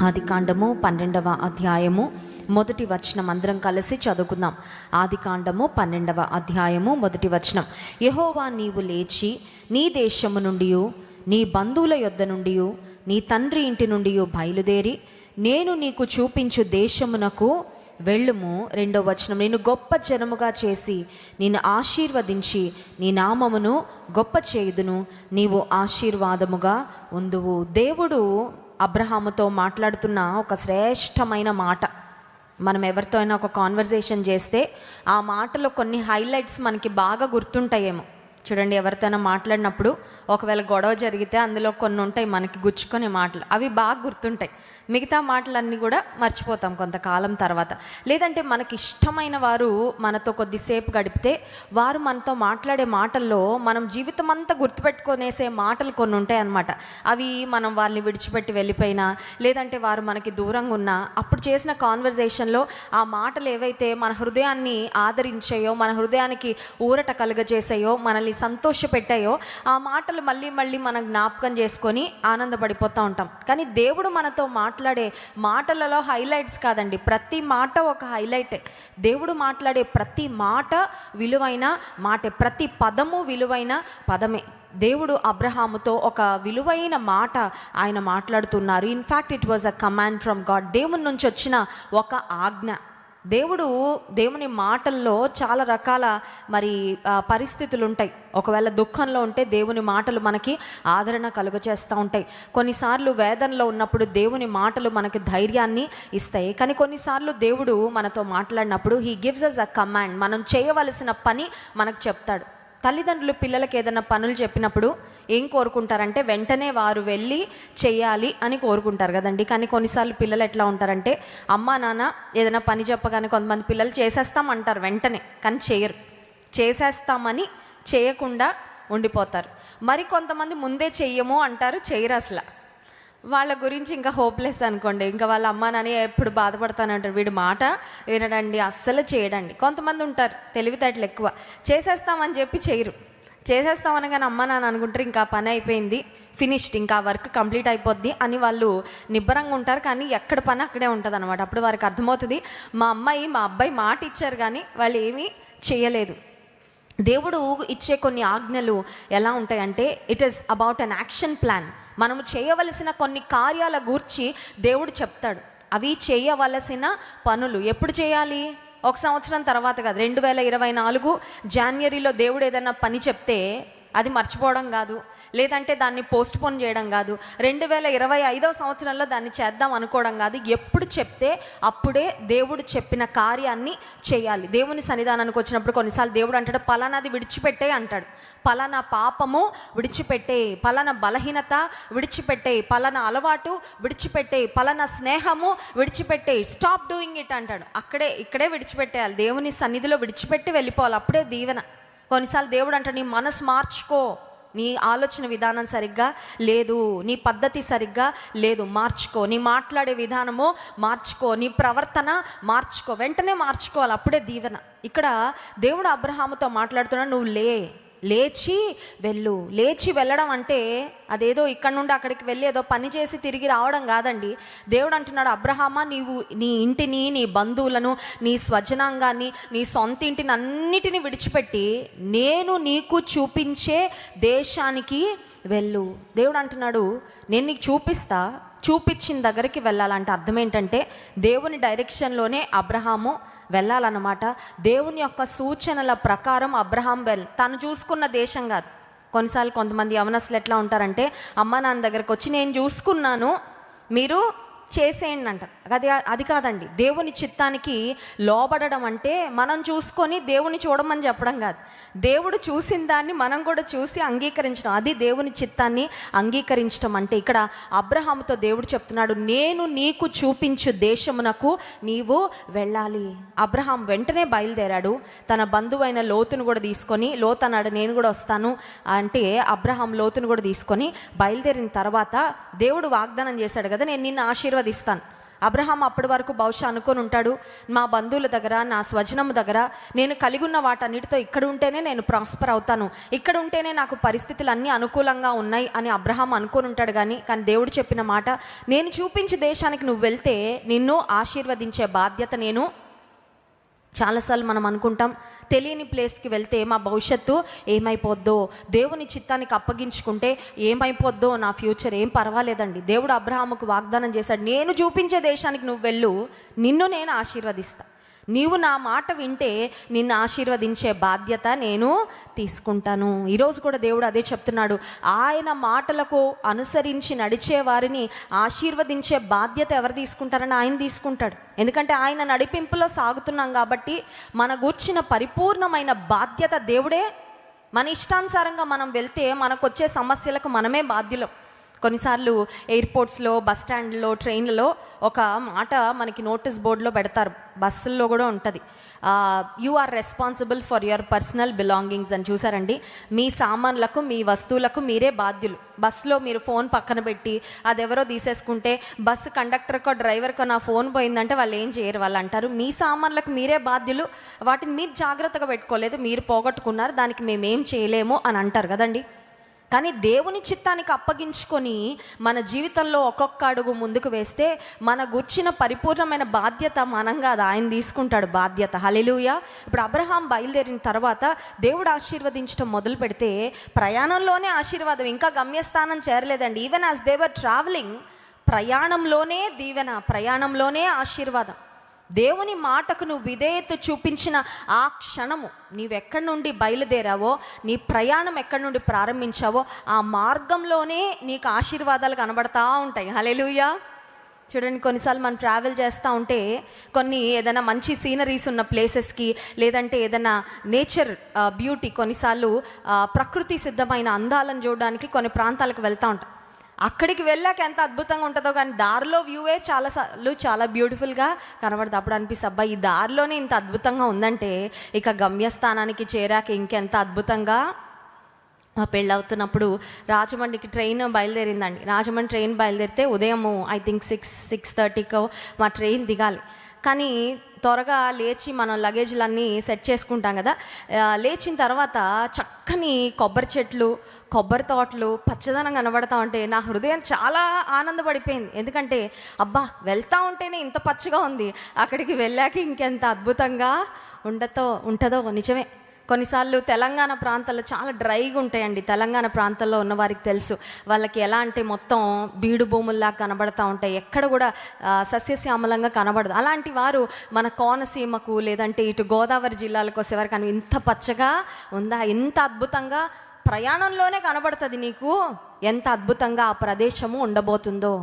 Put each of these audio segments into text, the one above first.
ఆదికాండము 12వ అధ్యాయము మొదటి వచనం అందరం కలిసి చదువుకుందాం. ఆదికాండము 12వ అధ్యాయము మొదటి వచనం. యెహోవా, నీవు లేచి నీ దేశము నుండి నీ బంధువుల యొద్ద నుండి నీ తండ్రి ఇంటి నుండి బయలుదేరి నేను నీకు చూపించు దేశమునకు వెళ్ళుము. రెండవ వచనం. నేను గొప్ప జనముగా చేసి నిన్ను ఆశీర్వదించి నీ నామమును గొప్ప చేయుదును, నీవు ఆశీర్వాదముగా ఉందువు. దేవుడు అబ్రహాముతో మాట్లాడుతున్న ఒక శ్రేష్టమైన మాట. మనం ఎవరితో అయినా ఒక కాన్వర్జేషన్ చేస్తే ఆ మాటలో కొన్ని హైలైట్స్ మనకి బాగా గుర్తుంటాయేమో. చూడండి, ఎవరితోనైనా మాట్లాడినప్పుడు ఒకవేళ గొడవ జరిగితే అందులో కొన్ని ఉంటాయి మనకి గుచ్చుకునే మాటలు, అవి బాగా గుర్తుంటాయి. మిగతా మాటలన్నీ కూడా మర్చిపోతాం కొంతకాలం తర్వాత. లేదంటే మనకి ఇష్టమైన వారు మనతో కొద్దిసేపు గడిపితే వారు మనతో మాట్లాడే మాటల్లో మనం జీవితం అంతా గుర్తుపెట్టుకునేసే మాటలు కొన్ని ఉంటాయి అన్నమాట. అవి మనం వాళ్ళని విడిచిపెట్టి వెళ్ళిపోయినా, లేదంటే వారు మనకి దూరంగా ఉన్నా, అప్పుడు చేసిన కాన్వర్జేషన్లో ఆ మాటలు ఏవైతే మన హృదయాన్ని ఆదరించాయో, మన హృదయానికి ఊరట కలుగజేసాయో, మనల్ని సంతోషపెట్టాయో, ఆ మాటలు మళ్ళీ మళ్ళీ మనం జ్ఞాపకం చేసుకొని ఆనందపడిపోతూ ఉంటాం. కానీ దేవుడు మనతో మాట్లాడే మాటలలో హైలైట్స్ కాదండి, ప్రతి మాట ఒక హైలైటే. దేవుడు మాట్లాడే ప్రతి మాట విలువైన మాటే, ప్రతి పదము విలువైన పదమే. దేవుడు అబ్రహాముతో ఒక విలువైన మాట ఆయన మాట్లాడుతున్నారు. In fact it was a command from God. దేవుని నుంచి వచ్చిన ఒక ఆజ్ఞ. దేవుని మాటల్లో చాలా రకాల పరిస్థితులు ఉంటాయి. ఒకవేళ దుఃఖంలో ఉంటే దేవుని మాటలు మనకి ఆదరణ కలుగచేస్తూ ఉంటాయి. కొన్నిసార్లు వేదనలో ఉన్నప్పుడు దేవుని మాటలు మనకి ధైర్యాన్ని ఇస్తాయి. కానీ కొన్నిసార్లు దేవుడు మనతో మాట్లాడినప్పుడు he gives us a command. మనం చేయవలసిన పని మనకు చెప్తాడు. తల్లిదండ్రులు పిల్లలకి ఏదైనా పనులు చెప్పినప్పుడు ఏం కోరుకుంటారంటే వెంటనే వారు వెళ్ళి చెయ్యాలి అని కోరుకుంటారు కదండి. కానీ కొన్నిసార్లు పిల్లలు ఎట్లా ఉంటారంటే, అమ్మా నాన్న ఏదైనా పని చెప్పగానే కొంతమంది పిల్లలు చేసేస్తామంటారు వెంటనే, కానీ చేయరు. చేసేస్తామని చేయకుండా ఉండిపోతారు. మరి కొంతమంది ముందే చెయ్యము అంటారు, చేయరు అసలు. వాళ్ళ గురించి ఇంకా హోప్లెస్ అనుకోండి. ఇంకా వాళ్ళ అమ్మ నాని ఎప్పుడు బాధపడతానంటారు, వీడి మాట వినడండి, అస్సలు చేయడండి. కొంతమంది ఉంటారు తెలివితేటలు ఎక్కువ, చేసేస్తామని చెప్పి చేయరు. చేసేస్తామనగానే అమ్మ నాన్న అనుకుంటారు ఇంకా పని అయిపోయింది, ఫినిష్డ్, ఇంకా వర్క్ కంప్లీట్ అయిపోద్ది అని వాళ్ళు నిబ్బరంగా ఉంటారు. కానీ ఎక్కడ పని అక్కడే ఉంటుంది అనమాట. అప్పుడు వారికి అర్థమవుతుంది, మా అబ్బాయి మాట ఇచ్చారు కానీ వాళ్ళు ఏమీ చేయలేదు. దేవుడు ఇచ్చే కొన్ని ఆజ్ఞలు ఎలా ఉంటాయంటే, it is about an action plan. మనము చేయవలసిన కొన్ని కార్యాల గూర్చి దేవుడు చెప్తాడు. అవి చేయవలసిన పనులు ఎప్పుడు చేయాలి? ఒక సంవత్సరం తర్వాత కాదు. 2024 జనవరిలో దేవుడు ఏదైనా పని చెప్తే అది మర్చిపోవడం కాదు, లేదంటే దాన్ని పోస్ట్ పోన్ చేయడం కాదు, 2025వ సంవత్సరంలో దాన్ని చేద్దాం అనుకోవడం కాదు. ఎప్పుడు చెప్తే అప్పుడే దేవుడు చెప్పిన కార్యాన్ని చేయాలి. దేవుని సన్నిధానానికి వచ్చినప్పుడు కొన్నిసార్లు దేవుడు అంటాడు, పలానాది విడిచిపెట్టే అంటాడు. పలానా పాపము విడిచిపెట్టే, పలానా బలహీనత విడిచిపెట్టే, పలానా అలవాటు విడిచిపెట్టే, పలానా స్నేహము విడిచిపెట్టే, స్టాప్ డూయింగ్ ఇట్ అంటాడు. ఇక్కడే విడిచిపెట్టేయాలి. దేవుని సన్నిధిలో విడిచిపెట్టి వెళ్ళిపోవాలి, అప్పుడే దీవెన. కొన్నిసార్లు దేవుడు అంటాడు, నీ మనసు మార్చుకో, నీ ఆలోచన విధానం సరిగ్గా లేదు, నీ పద్ధతి సరిగ్గా లేదు, మార్చుకో. నీ మాట్లాడే విధానము మార్చుకో, నీ ప్రవర్తన మార్చుకో. వెంటనే మార్చుకోవాలి, అప్పుడే దీవెన. ఇక్కడ దేవుడు అబ్రహాముతో మాట్లాడుతున్నాడు, నువ్వు లేచి వెళ్ళు. లేచి వెళ్ళడం అంటే అదేదో ఇక్కడ నుండి అక్కడికి వెళ్ళి ఏదో పని చేసి తిరిగి రావడం కాదండి. దేవుడు అంటున్నాడు, అబ్రహామా, నీవు నీ ఇంటిని, నీ బంధువులను, నీ స్వజనాంగాన్ని, నీ సొంత ఇంటిని అన్నిటిని విడిచిపెట్టి నేను నీకు చూపించే దేశానికి వెళ్ళు. దేవుడు అంటున్నాడు, నేను నీకు చూపించిన దగ్గరికి వెళ్ళాలంటే అర్థం ఏంటంటే, దేవుని డైరెక్షన్లోనే అబ్రహాము వెళ్ళాలన్నమాట. దేవుని యొక్క సూచనల ప్రకారం అబ్రహాం తను చూసుకున్న దేశం కాదు. కొన్నిసార్లు కొంతమంది యవనస్తులు ఎట్లా ఉంటారంటే, అమ్మ నాన్న దగ్గరకు వచ్చి నేను చూసుకున్నాను, మీరు చేసేయండి అంటారు. అది కాదండి. దేవుని చిత్తానికి లోబడడం అంటే మనం చూసుకొని దేవుని చూడమని చెప్పడం కాదు. దేవుడు చూసిన దాన్ని మనం కూడా చూసి అంగీకరించడం, అది దేవుని చిత్తాన్ని అంగీకరించడం అంటే. ఇక్కడ అబ్రహాముతో దేవుడు చెప్తున్నాడు, నేను నీకు చూపించు దేశమునకు నీవు వెళ్ళాలి. అబ్రహాం వెంటనే బయలుదేరాడు. తన బంధువైన లోతును కూడా తీసుకొని, లోతు అన్నాడు నేను కూడా వస్తాను అంటే అబ్రహాం లోతును కూడా తీసుకొని బయలుదేరిన తర్వాత దేవుడు వాగ్దానం చేశాడు కదా, నేను నిన్ను ఆశీర్వదిస్తాను, అబ్రహాం అప్పటి వరకు బహుశా అనుకొని ఉంటాడు, మా బంధువుల దగ్గర, నా స్వజనము దగ్గర నేను కలిగి ఉన్న వాటన్నిటితో ఇక్కడ ఉంటేనే నేను ప్రాస్పర్ అవుతాను, ఇక్కడ ఉంటేనే నాకు పరిస్థితులు అన్నీ అనుకూలంగా ఉన్నాయి అని అబ్రహాం అనుకొని ఉంటాడు. కానీ దేవుడు చెప్పిన మాట, నేను చూపించే దేశానికి నువ్వు వెళ్తే నిన్ను ఆశీర్వదించే బాధ్యత నేను. చాలాసార్లు మనం అనుకుంటాం, తెలియని ప్లేస్కి వెళ్తే మా భవిష్యత్తు ఏమైపోద్దో, దేవుని చిత్తానికి అప్పగించుకుంటే ఏమైపోద్దో, నా ఫ్యూచర్ ఏం పర్వాలేదండి. దేవుడు అబ్రహాముకు వాగ్దానం చేశాడు, నేను చూపించే దేశానికి నువ్వు వెళ్ళు, నిన్ను నేను ఆశీర్వదిస్తా, నీవు నా మాట వింటే నిన్ను ఆశీర్వదించే బాధ్యత నేను తీసుకుంటాను. ఈరోజు కూడా దేవుడు అదే చెప్తున్నాడు, ఆయన మాటలకు అనుసరించి నడిచే వారిని ఆశీర్వదించే బాధ్యత ఎవరు తీసుకుంటారని ఆయన తీసుకుంటాడు. ఎందుకంటే ఆయన నడిపింపులో సాగుతున్నాం కాబట్టి మన గూర్చిన పరిపూర్ణమైన బాధ్యత దేవుడే. మన ఇష్టానుసారంగా మనం వెళ్తే మనకు వచ్చే సమస్యలకు మనమే బాధ్యులం. కొన్నిసార్లు ఎయిర్పోర్ట్స్లో, బస్ స్టాండ్లో, ట్రైన్లలో ఒక మాట మనకి నోటీస్ బోర్డులో పెడతారు, బస్సుల్లో కూడా ఉంటుంది, you are responsible for your personal belongings అని. చూసారండి, మీ సామాన్లకు, మీ వస్తువులకు మీరే బాధ్యులు. బస్సులో మీరు ఫోన్ పక్కన పెట్టి అది ఎవరో తీసేసుకుంటే బస్సు కండక్టర్కో డ్రైవర్కో నా ఫోన్ పోయిందంటే వాళ్ళు ఏం చేయరు, వాళ్ళు అంటారు మీ సామాన్లకు మీరే బాధ్యులు, వాటిని మీరు జాగ్రత్తగా పెట్టుకోలేదు, మీరు పోగొట్టుకున్నారు, దానికి మేమేం చేయలేము అని అంటారు కదండి. కానీ దేవుని చిత్తానికి అప్పగించుకొని మన జీవితంలో ఒక్కొక్క అడుగు ముందుకు వేస్తే మన గుర్చిన పరిపూర్ణమైన బాధ్యత మనంగా అది ఆయన తీసుకుంటాడు బాధ్యత. హల్లెలూయా. ఇప్పుడు అబ్రహాం బయలుదేరిన తర్వాత దేవుడు ఆశీర్వదించడం మొదలు పెడితే ప్రయాణంలోనే ఆశీర్వాదం, ఇంకా గమ్యస్థానం చేరలేదండి. Even as they were travelling, ప్రయాణంలోనే దీవెన, ప్రయాణంలోనే ఆశీర్వాదం. దేవుని మాటకు నువ్వు విధేయత చూపించిన ఆ క్షణము, నీవెక్కడి నుండి బయలుదేరావో, నీ ప్రయాణం ఎక్కడి నుండి ప్రారంభించావో ఆ మార్గంలోనే నీకు ఆశీర్వాదాలు కనబడతా ఉంటాయి. హల్లెలూయా. చూడండి, కొన్నిసార్లు మనం ట్రావెల్ చేస్తూ ఉంటే ఏదైనా మంచి సీనరీస్ ఉన్న ప్లేసెస్కి, లేదంటే ఏదైనా నేచర్ బ్యూటీ, కొన్నిసార్లు ప్రకృతి సిద్ధమైన అందాలను చూడడానికి కొన్ని ప్రాంతాలకు వెళ్తూ ఉంటాం. అక్కడికి వెళ్ళాక ఎంత అద్భుతంగా ఉంటుందో, కానీ దారిలో వ్యూవే చాలాసార్లు చాలా బ్యూటిఫుల్గా కనబడుతుంది. అప్పుడు అనిపిస్తుంది, అబ్బా ఈ దారిలోనే ఇంత అద్భుతంగా ఉందంటే ఇక గమ్యస్థానానికి చేరాక ఇంకెంత అద్భుతంగా. మా పెళ్ళి అవుతున్నప్పుడు రాజమండ్రికి ట్రైన్ బయలుదేరిందండి. రాజమండ్రి ట్రైన్ బయలుదేరితే ఉదయం ఐ థింక్ 6:30కో మా ట్రైన్ దిగాలి. కానీ త్వరగా లేచి మనం లగేజ్లన్నీ సెట్ చేసుకుంటాం కదా. లేచిన తర్వాత చక్కని కొబ్బరి చెట్లు, కొబ్బరి తోటలు, పచ్చదనం కనబడతా ఉంటే నా హృదయం చాలా ఆనందపడిపోయింది. ఎందుకంటే అబ్బా వెళ్తూ ఉంటేనే ఇంత పచ్చగా ఉంది, అక్కడికి వెళ్ళాక ఇంకెంత అద్భుతంగా ఉంటుందో. నిజమే, కొన్నిసార్లు తెలంగాణ ప్రాంతాల్లో చాలా డ్రైగా ఉంటాయండి. తెలంగాణ ప్రాంతాల్లో ఉన్న వారికి తెలుసు, వాళ్ళకి ఎలా అంటే మొత్తం బీడు భూముల్లా కనబడతా ఉంటాయి, ఎక్కడ కూడా సస్యశ్యామలంగా కనబడదు. అలాంటి వారు మన కోనసీమకు, లేదంటే ఇటు గోదావరి జిల్లాలకు వచ్చేవారు, కానీ ఇంత పచ్చగా ఉందా, ఇంత అద్భుతంగా ప్రయాణంలోనే కనబడుతుంది నీకు ఎంత అద్భుతంగా ఆ ప్రదేశము ఉండబోతుందో.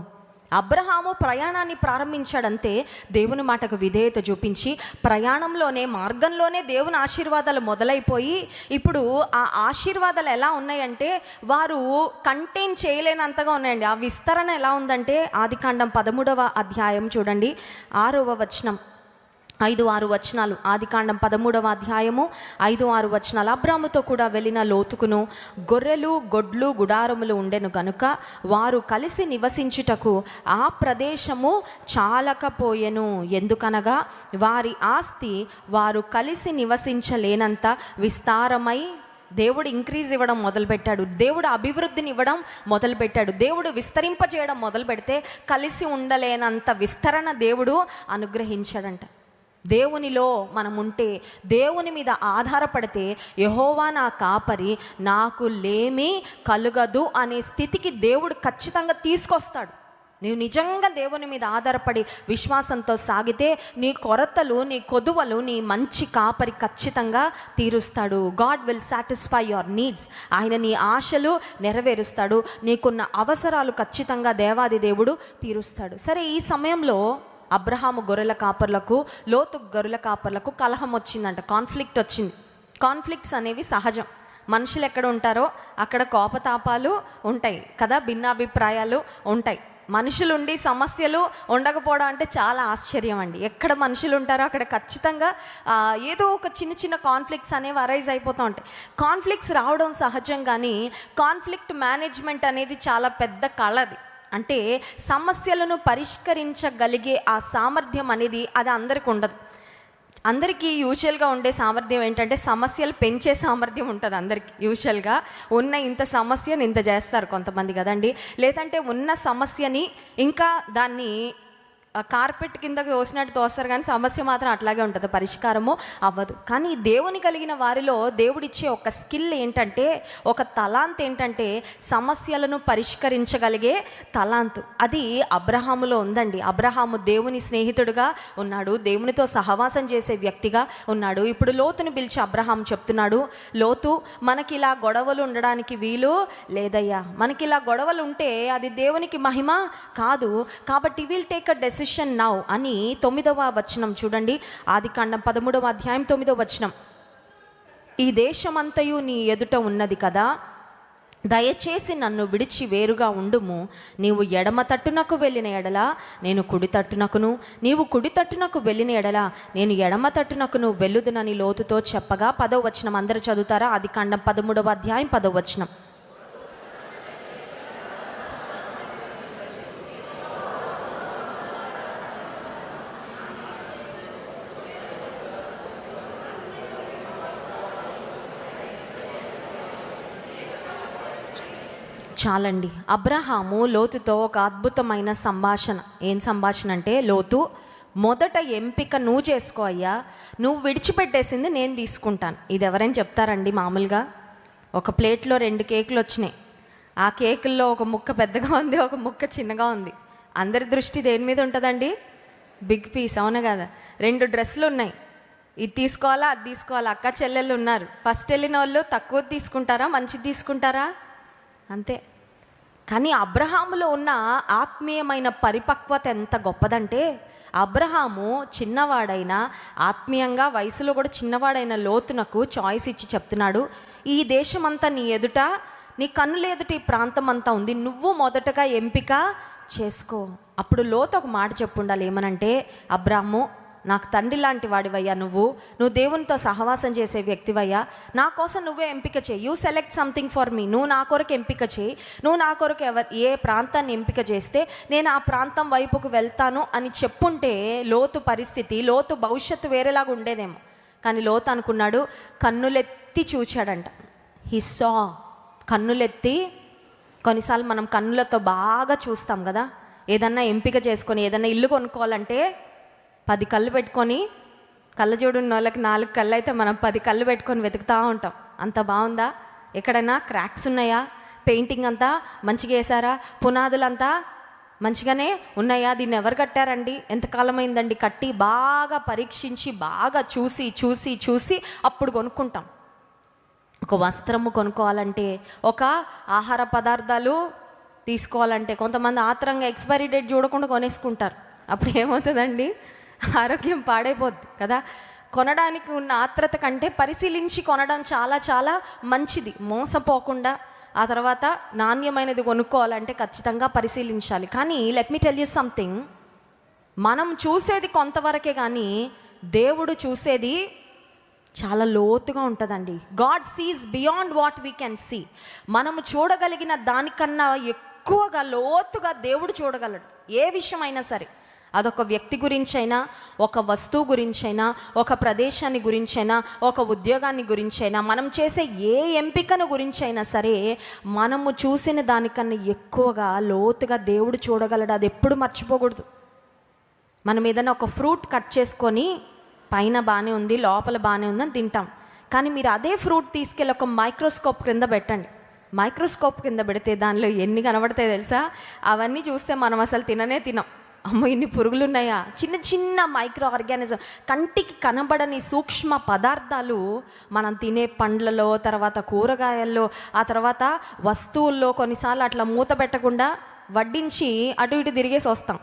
అబ్రహాము ప్రయాణాన్ని ప్రారంభించాడంతే దేవుని మాటకు విధేయత చూపించి ప్రయాణంలోనే, మార్గంలోనే దేవుని ఆశీర్వాదాలు మొదలైపోయి ఇప్పుడు ఆ ఆశీర్వాదాలు ఎలా ఉన్నాయంటే వారు కంటైన్ చేయలేనంతగా ఉన్నాయండి. ఆ విస్తరణ ఎలా ఉందంటే ఆదికాండం 13వ అధ్యాయం చూడండి, 6వ వచనం, 5-6 వచనాలు. ఆదికాండం 13వ అధ్యాయము 5-6 వచనాలు. అబ్రాముతో కూడా వెళ్ళిన లోతుకును గొర్రెలు, గొడ్లు, గుడారములు ఉండెను గనుక వారు కలిసి నివసించుటకు ఆ ప్రదేశము చాలకపోయెను. ఎందుకనగా వారి ఆస్తి వారు కలిసి నివసించలేనంత విస్తారమై, దేవుడు ఇంక్రీజ్ ఇవ్వడం మొదలుపెట్టాడు, దేవుడు అభివృద్ధిని ఇవ్వడం మొదలుపెట్టాడు, దేవుడు విస్తరింపజేయడం మొదలు పెడితే కలిసి ఉండలేనంత విస్తరణ దేవుడు అనుగ్రహించాడంట. దేవునిలో మనం ఉంటే, దేవుని మీద ఆధారపడితే, యెహోవా నా కాపరి, నాకు లేమి కలుగదు అనే స్థితికి దేవుడు ఖచ్చితంగా తీసుకొస్తాడు. నీవు నిజంగా దేవుని మీద ఆధారపడి విశ్వాసంతో సాగితే నీ కొరతలు, నీ కొదువలు నీ మంచి కాపరి ఖచ్చితంగా తీరుస్తాడు. God will satisfy your needs. ఆయన నీ ఆశలు నెరవేరుస్తాడు, నీకున్న అవసరాలు ఖచ్చితంగా దేవాది దేవుడు తీరుస్తాడు. సరే, ఈ సమయంలో అబ్రహాము గొర్రెల కాపర్లకు, లోతు గొర్రెల కాపర్లకు కలహం వచ్చిందంట, కాన్ఫ్లిక్ట్ వచ్చింది. కాన్ఫ్లిక్ట్స్ అనేవి సహజం, మనుషులు ఎక్కడ ఉంటారో అక్కడ కోపతాపాలు ఉంటాయి కదా, భిన్నాభిప్రాయాలు ఉంటాయి. మనుషులుండి సమస్యలు ఉండకపోవడం అంటే చాలా ఆశ్చర్యం అండి. ఎక్కడ మనుషులు ఉంటారో అక్కడ ఖచ్చితంగా ఏదో ఒక చిన్న చిన్న కాన్ఫ్లిక్ట్స్ అనేవి అరైజ్ అయిపోతూ ఉంటాయి. కాన్ఫ్లిక్ట్స్ రావడం సహజం, కానీ కాన్ఫ్లిక్ట్ మేనేజ్మెంట్ అనేది చాలా పెద్ద కళ అది. అంటే సమస్యలను పరిష్కరించగలిగే ఆ సామర్థ్యం అనేది అది అందరికి ఉండదు. అందరికీ యూజువల్గా ఉండే సామర్థ్యం ఏంటంటే సమస్యలు పెంచే సామర్థ్యం ఉంటుంది అందరికీ. యూజువల్గా ఉన్న ఇంత సమస్యను ఇంత చేస్తారు కొంతమంది కదండి. లేదంటే ఉన్న సమస్యని ఇంకా దాన్ని కార్పెట్ కిందకి తోసినట్టు తోస్తారు, కానీ సమస్య మాత్రం అట్లాగే ఉంటుంది, పరిష్కారము అవ్వదు. కానీ దేవుని కలిగిన వారిలో దేవుడిచ్చే ఒక స్కిల్ ఏంటంటే, ఒక తలాంత్ ఏంటంటే సమస్యలను పరిష్కరించగలిగే తలాంతు. అది అబ్రహాములో ఉందండి. అబ్రహాము దేవుని స్నేహితుడుగా ఉన్నాడు, దేవునితో సహవాసం చేసే వ్యక్తిగా ఉన్నాడు. ఇప్పుడు లోతుని పిలిచి అబ్రహాం చెప్తున్నాడు, లోతు మనకి ఇలా గొడవలు ఉండడానికి వీలు లేదయ్యా, మనకి ఇలా గొడవలు ఉంటే అది దేవునికి మహిమ కాదు, కాబట్టి will take a decision now అని 9వ వచనం చూడండి. ఆదికాండం 13వ అధ్యాయం 9వ వచనం. ఈ దేశమంతయు నీ ఎదుట ఉన్నది కదా, దయచేసి నన్ను విడిచి వేరుగా ఉండుము. నీవు ఎడమ తట్టునకు వెళ్ళిన ఎడల నేను కుడి తట్టునకును, నీవు కుడి తట్టునకు వెళ్ళిన ఎడల నేను ఎడమ తట్టునకును వెళ్ళుదునని లోతుతో చెప్పగా 10వ వచనం అందరూ చదువుతారా? ఆదికాండం 13వ అధ్యాయం 10వ వచనం. చాలండి. అబ్రహాము లోతుతో ఒక అద్భుతమైన సంభాషణ. ఏం సంభాషణ అంటే, లోతు మొదట ఎంపిక నువ్వు చేసుకో అయ్యా, నువ్వు విడిచిపెట్టేసింది నేను తీసుకుంటాను. ఇది ఎవరైనా చెప్తారండి? మామూలుగా ఒక ప్లేట్లో 2 కేకులు వచ్చినాయి, ఆ కేకుల్లో ఒక ముక్క పెద్దగా ఉంది, ఒక ముక్క చిన్నగా ఉంది. అందరి దృష్టి దేని మీద ఉంటుందండి? బిగ్ పీస్, అవునా కదా? 2 డ్రెస్సులు ఉన్నాయి, ఇది తీసుకోవాలా అది తీసుకోవాలా, అక్క చెల్లెళ్ళు ఉన్నారు. ఫస్ట్ వెళ్ళిన వాళ్ళు తక్కువ తీసుకుంటారా, మంచిది తీసుకుంటారా? అంతే. కానీ అబ్రహాములో ఉన్న ఆత్మీయమైన పరిపక్వత ఎంత గొప్పదంటే, అబ్రహాము చిన్నవాడైనా, ఆత్మీయంగా వయసులో కూడా చిన్నవాడైన లోతునకు చాయిస్ ఇచ్చి చెప్తున్నాడు, ఈ దేశమంతా నీ ఎదుట, నీ కన్నుల ఎదుట ఈ ప్రాంతం అంతా ఉంది, నువ్వు మొదటగా ఎంపిక చేసుకో. అప్పుడు లోతు ఒక మాట చెప్పుండాలి, ఏమనంటే, అబ్రాహాము నాకు తండ్రి లాంటి వాడివయ్యా, నువ్వు దేవునితో సహవాసం చేసే వ్యక్తివయ్యా, నా కోసం నువ్వే ఎంపిక చేయి, you select something for me, నువ్వు నా కొరకు ఎంపిక చేయి, నువ్వు నా కొరకు ఏ ప్రాంతాన్ని ఎంపిక చేస్తే నేను ఆ ప్రాంతం వైపుకు వెళ్తాను అని చెప్పుంటే లోతు పరిస్థితి, లోతు భవిష్యత్తు వేరేలాగా ఉండేదేమో. కానీ లోతు అనుకున్నాడు, కన్నులెత్తి చూచాడంట. హి సా, కన్నులెత్తి. కొన్నిసార్లు మనం కన్నులతో బాగా చూస్తాం కదా, ఏదన్నా ఎంపిక చేసుకొని, ఏదన్నా ఇల్లు కొనుక్కోవాలంటే 10 కళ్ళు పెట్టుకొని, కళ్ళజోడు ఉన్న వాళ్ళకి 4 కళ్ళు అయితే మనం 10 కళ్ళు పెట్టుకొని వెతుకుతూ ఉంటాం. అంత బాగుందా? ఎక్కడైనా క్రాక్స్ ఉన్నాయా? పెయింటింగ్ అంతా మంచిగా వేసారా? పునాదులంతా మంచిగానే ఉన్నాయా? దీన్ని ఎవరు కట్టారండి? ఎంతకాలం అయిందండి కట్టి? బాగా పరీక్షించి, బాగా చూసి చూసి చూసి అప్పుడు కొనుక్కుంటాం. ఒక వస్త్రము కొనుక్కోవాలంటే, ఒక ఆహార పదార్థాలు తీసుకోవాలంటే కొంతమంది ఆత్రంగా ఎక్స్పైరీ డేట్ చూడకుండా కొనేసుకుంటారు. అప్పుడు ఏమవుతుందండి? ఆరోగ్యం పాడైపోద్ది కదా. కొనడానికి ఉన్న ఆత్రత కంటే పరిశీలించి కొనడం చాలా చాలా మంచిది. మోసపోకుండా ఆ తర్వాత నాణ్యమైనది కొనుక్కోవాలంటే ఖచ్చితంగా పరిశీలించాలి. కానీ let me tell you something, మనం చూసేది కొంతవరకే, కానీ దేవుడు చూసేది చాలా లోతుగా ఉంటుందండి. God sees beyond what we can see. మనము చూడగలిగిన దానికన్నా ఎక్కువగా లోతుగా దేవుడు చూడగలడు. ఏ విషయమైనా సరే, అదొక వ్యక్తి గురించైనా, ఒక వస్తువు గురించైనా, ఒక ప్రదేశాన్ని గురించైనా, ఒక ఉద్యోగాన్ని గురించైనా, మనం చేసే ఏ ఎంపికను గురించైనా సరే, మనము చూసిన దానికన్నా ఎక్కువగా లోతుగా దేవుడు చూడగలడు. అది ఎప్పుడు మర్చిపోకూడదు. మనం ఏదైనా ఒక ఫ్రూట్ కట్ చేసుకొని పైన బాగానే ఉంది, లోపల బాగానే ఉందని తింటాం. కానీ మీరు అదే ఫ్రూట్ తీసుకెళ్ళి ఒక మైక్రోస్కోప్ కింద పెట్టండి. మైక్రోస్కోప్ కింద పెడితే దానిలో ఎన్ని కనబడతాయి తెలుసా? అవన్నీ చూస్తే మనం అసలు తినం. అమ్మో, ఇన్ని పురుగులు ఉన్నాయా? చిన్న చిన్న మైక్రో ఆర్గానిజం, కంటికి కనబడని సూక్ష్మ పదార్థాలు మనం తినే పండ్లలో, తర్వాత కూరగాయల్లో, ఆ తర్వాత వస్తువుల్లో కొన్నిసార్లు అట్లా మూత పెట్టకుండా వడ్డించి అటు ఇటు తిరిగేసి వస్తాం.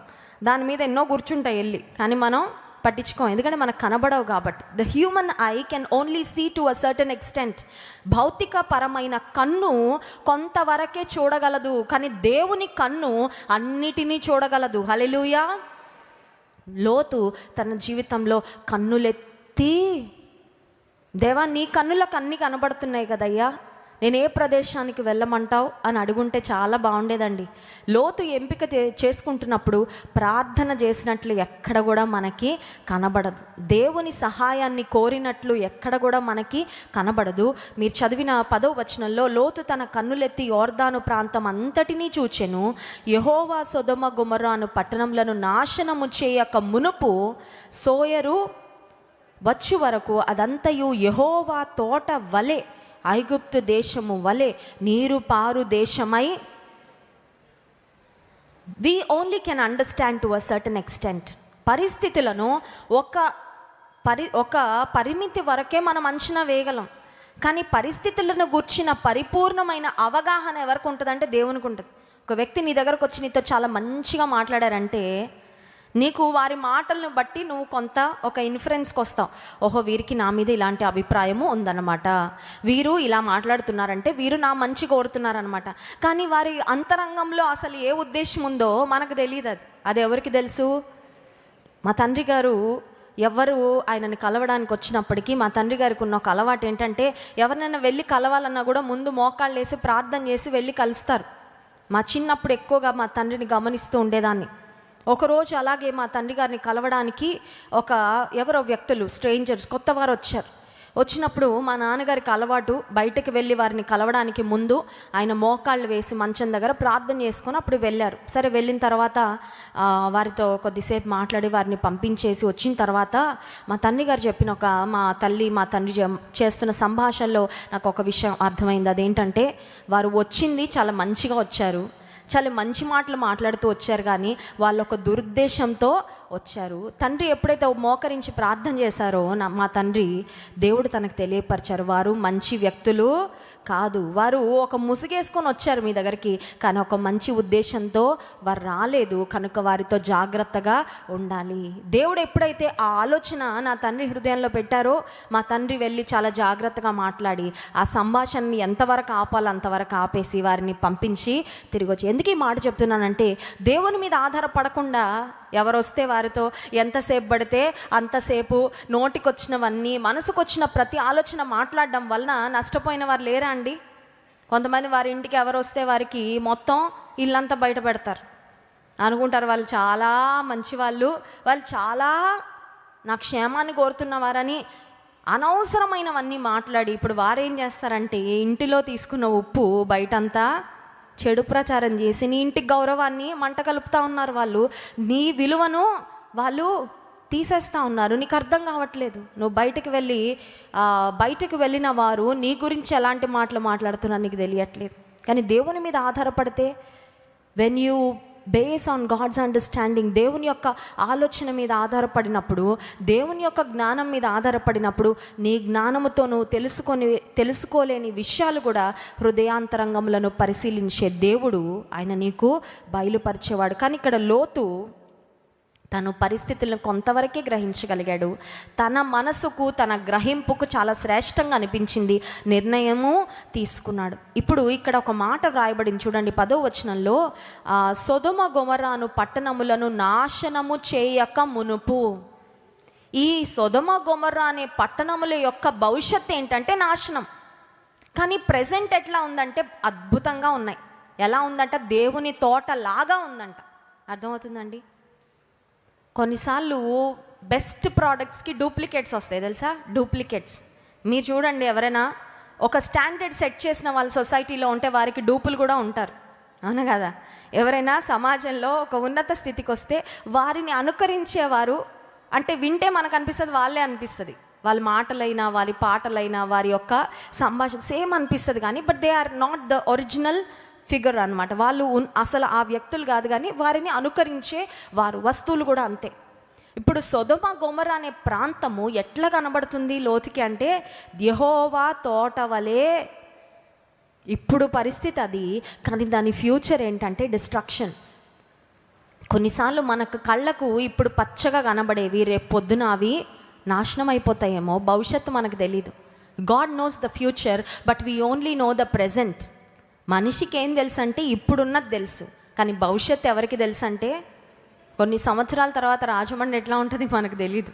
దాని మీద ఎన్నో కూర్చుంటాయి వెళ్ళి, కానీ మనం పట్టించుకోం, ఎందుకంటే మనకు కనబడవు కాబట్టి. The human eye can only see to a certain extent. భౌతిక పరమైన కన్ను కొంతవరకే చూడగలదు, కానీ దేవుని కన్ను అన్నిటినీ చూడగలదు. హల్లెలూయా. లోతు తన జీవితంలో కన్నులెత్తి, దేవా నీ కన్నులకు అన్నీ కనబడుతున్నాయి కదయ్యా, నేను ఏ ప్రదేశానికి వెళ్ళమంటావు అని అడుగుంటే చాలా బాగుండేదండి. లోతు ఎంపిక చేసుకుంటున్నప్పుడు ప్రార్థన చేసినట్లు ఎక్కడ కూడా మనకి కనబడదు. దేవుని సహాయాన్ని కోరినట్లు ఎక్కడ కూడా మనకి కనబడదు. మీరు చదివిన 10వ వచనంలో లోతు తన కన్నులెత్తి యోర్దాను ప్రాంతం అంతటినీ చూచెను. యెహోవా సొదొమ గొమొర్రాను పట్టణములను నాశనము చేయక మునుపు సోయరు వచ్చు వరకు అదంతయు యెహోవా తోట వలె, ఐగుప్తు దేశము వలె నీరు పారు దేశమై. We only can understand to a certain extent. పరిస్థితులను ఒక పరిమితి వరకే మనం అంచనా వేయగలం. కానీ పరిస్థితులను గూర్చిన పరిపూర్ణమైన అవగాహన ఎవరికి ఉంటుందంటే దేవునికి ఉంటుంది. ఒక వ్యక్తి నీ దగ్గరకు వచ్చి నీతో చాలా మంచిగా మాట్లాడారంటే నీకు వారి మాటలను బట్టి నువ్వు కొంత ఒక ఇన్ఫరెన్స్కి వస్తావు. ఓహో, వీరికి నా మీద ఇలాంటి అభిప్రాయము ఉందన్నమాట, వీరు ఇలా మాట్లాడుతున్నారంటే వీరు నా మంచి కోరుతున్నారనమాట. కానీ వారి అంతరంగంలో అసలు ఏ ఉద్దేశం ఉందో మనకు తెలియదు. అది ఎవరికి తెలుసు? మా తండ్రి గారు ఎవరు ఆయనని కలవడానికి వచ్చినప్పటికీ మా తండ్రి గారికి ఉన్న ఒక అలవాటు ఏంటంటే, ఎవరినైనా వెళ్ళి కలవాలన్నా కూడా ముందు మోకాళ్ళు వేసి ప్రార్థన చేసి వెళ్ళి కలుస్తారు. మా చిన్నప్పుడు ఎక్కువగా మా తండ్రిని గమనిస్తూ ఉండేదాన్ని. ఒకరోజు అలాగే మా తండ్రి గారిని కలవడానికి ఎవరో వ్యక్తులు, స్ట్రేంజర్స్, కొత్త వారు వచ్చినప్పుడు మా నాన్నగారికి అలవాటు బయటకు వెళ్ళి వారిని కలవడానికి ముందు ఆయన మోకాళ్ళు వేసి మంచం దగ్గర ప్రార్థన చేసుకొని అప్పుడు వెళ్ళారు. సరే, వెళ్ళిన తర్వాత వారితో కొద్దిసేపు మాట్లాడి వారిని పంపించేసి వచ్చిన తర్వాత మా తండ్రి గారు చెప్పిన మా తండ్రి చేస్తున్న సంభాషణలో నాకు ఒక విషయం అర్థమైంది. అదేంటంటే, వారు వచ్చింది చాలా మంచిగా వచ్చారు, చాలా మంచి మాటలు మాట్లాడుతూ వచ్చారు, కానీ వాళ్ళు ఒక దురుద్దేశంతో వచ్చారు. తండ్రి ఎప్పుడైతే మోకరించి ప్రార్థన చేశారో మా తండ్రి దేవుడు తనకు తెలియపరిచారు, వారు మంచి వ్యక్తులు కాదు, వారు ఒక ముసుగేసుకొని వచ్చారు మీ దగ్గరికి, కానీ ఒక మంచి ఉద్దేశంతో వారు రాలేదు, కనుక వారితో జాగ్రత్తగా ఉండాలి. దేవుడు ఎప్పుడైతే ఆ ఆలోచన నా తండ్రి హృదయంలో పెట్టారో మా తండ్రి వెళ్ళి చాలా జాగ్రత్తగా మాట్లాడి ఆ సంభాషణని ఎంతవరకు ఆపాలో అంతవరకు ఆపేసి వారిని పంపించి తిరిగి వచ్చి. ఎందుకు ఈ మాట చెప్తున్నానంటే, దేవుని మీద ఆధారపడకుండా ఎవరు వస్తే వారితో ఎంతసేపు పడితే అంతసేపు నోటికొచ్చినవన్నీ, మనసుకొచ్చిన ప్రతి ఆలోచన మాట్లాడడం వలన నష్టపోయిన వారు లేరా అండి? కొంతమంది వారి ఇంటికి ఎవరు వస్తే వారికి మొత్తం ఇల్లంతా బయట పెడతారు, అనుకుంటారు వాళ్ళు చాలా మంచివాళ్ళు, వాళ్ళు చాలా నా క్షేమాన్ని కోరుతున్నవారని అనవసరమైనవన్నీ మాట్లాడి ఇప్పుడు వారేం చేస్తారంటే ఇంటిలో తీసుకున్న ఉప్పు బయటంతా చెడు ప్రచారం చేసి నీ ఇంటి గౌరవాన్ని మంట కలుపుతూ ఉన్నారు. వాళ్ళు నీ విలువను వాళ్ళు తీసేస్తూ ఉన్నారు. నీకు అర్థం కావట్లేదు. నువ్వు బయటకు వెళ్ళిన వారు నీ గురించి ఎలాంటి మాటలు మాట్లాడుతున్నారు నీకు తెలియట్లేదు. కానీ దేవుని మీద ఆధారపడితే, when you base on God's understanding, దేవుని యొక్క ఆలోచన మీద ఆధారపడినప్పుడు, దేవుని యొక్క జ్ఞానం మీద ఆధారపడినప్పుడు, నీ జ్ఞానముతో నువ్వు తెలుసుకోలేని విషయాలు కూడా హృదయాంతరంగములను పరిశీలించే దేవుడు ఆయన నీకు బయలుపరిచేవాడు. కానీ ఇక్కడ లోతు తను పరిస్థితులను కొంతవరకే గ్రహించగలిగాడు. తన మనసుకు, తన గ్రహింపుకు చాలా శ్రేష్టంగా అనిపించింది, నిర్ణయము తీసుకున్నాడు. ఇప్పుడు ఇక్కడ ఒక మాట వ్రాయబడింది చూడండి 10వ వచనంలో, సొదొమ గొమొర్రాను పట్టణములను నాశనము చేయక మునుపు. ఈ సొదొమ గొమొర్రా అనే పట్టణముల యొక్క భవిష్యత్తు ఏంటంటే నాశనం. కానీ ప్రెజెంట్ ఎట్లా ఉందంటే అద్భుతంగా ఉన్నాయి. ఎలా ఉందంట? దేవుని తోట లాగా ఉందంట. అర్థమవుతుందండి? కొన్నిసార్లు బెస్ట్ ప్రోడక్ట్స్కి డూప్లికేట్స్ వస్తాయి తెలుసా? డూప్లికేట్స్. మీరు చూడండి, ఎవరైనా ఒక స్టాండర్డ్ సెట్ చేసిన వాళ్ళు సొసైటీలో ఉంటే వారికి డూపులు కూడా ఉంటారు, అవును కదా? ఎవరైనా సమాజంలో ఒక ఉన్నత స్థితికి వస్తే వారిని అనుకరించేవారు అంటే వింటే మనకు అనిపిస్తుంది వాళ్ళే అనిపిస్తుంది. వాళ్ళ మాటలైనా, వారి పాటలైనా, వారి యొక్క సంభాషణ సేమ్ అనిపిస్తుంది, కానీ but they are not the original figure అనమాట. వాళ్ళు అసలు ఆ వ్యక్తులు కాదు, కానీ వారిని అనుకరించే వారు. వస్తువులు కూడా అంతే. ఇప్పుడు సొదొమ గొమొర్రా అనే ప్రాంతము ఎట్లా కనబడుతుంది లోతుకి అంటే, యెహోవా తోట వలె. ఇప్పుడు పరిస్థితి అది, కానీ దాని ఫ్యూచర్ ఏంటంటే డిస్ట్రక్షన్. కొన్నిసార్లు మనకు కళ్ళకు ఇప్పుడు పచ్చగా కనబడేవి రేపు పొద్దున అవి నాశనం అయిపోతాయేమో, భవిష్యత్తు మనకు తెలీదు. God knows the future, but we only know the present. మనిషికి ఏం తెలుసు అంటే ఇప్పుడున్నది తెలుసు, కానీ భవిష్యత్తు ఎవరికి తెలుసు అంటే కొన్ని సంవత్సరాల తర్వాత రాజమండ్రి ఎట్లా ఉంటుంది మనకు తెలీదు.